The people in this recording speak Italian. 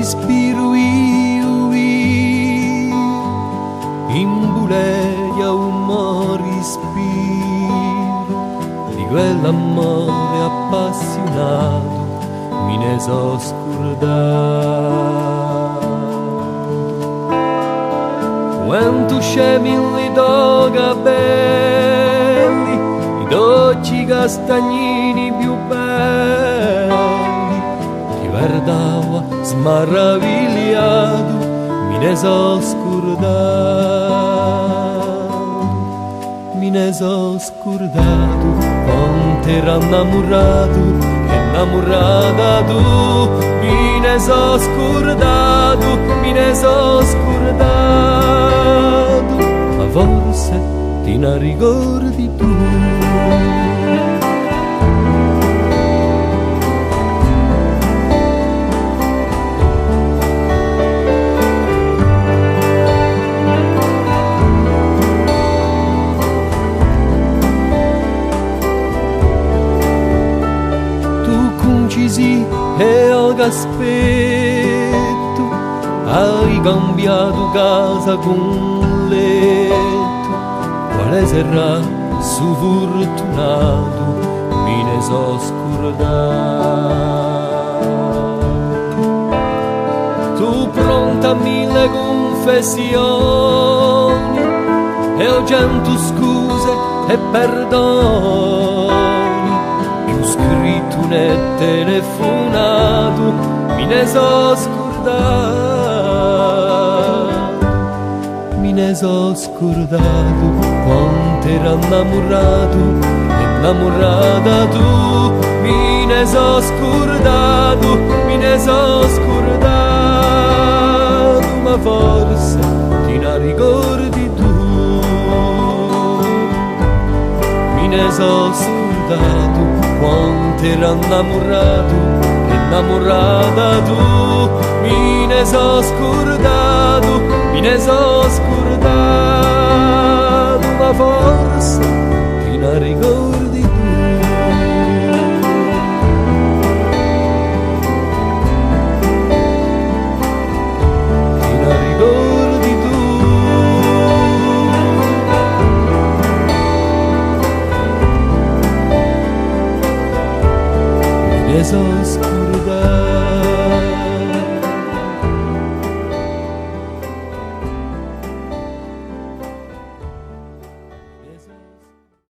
respiro io, in buleia un respiro di quell'amore appassionato mi ne so scordato. Quanto scemi li do capelli, i dolci castagnini più belli, ti guardava smaravigliato, mi ne so scordato, mi ne so scordato, quanto era innamorato, innamorata tu, mi ne so scordato, mi ne so scordato, ma forse ti ne ricordi tu. Sì, e ho aspetto, hai cambiato casa con letto, quale sarà su fortunato, mi ne so scordato. Tu pronta a mille confessioni, e ho cento scuse e perdoni, scritto né telefonato, mi ne so scordato, mi ne so scordato, quanto era innamorato, innamorata tu, mi ne so scordato, mi ne so scordato, ma forse ti ne ricordi tu, mi ne so scordato, quanto era innamorato, innamorata tu, mi ne so scordato, mi ne so scordato, ma forse ti ne ricordi tu. Ti ne ricordi tu. Mi ne so scordato.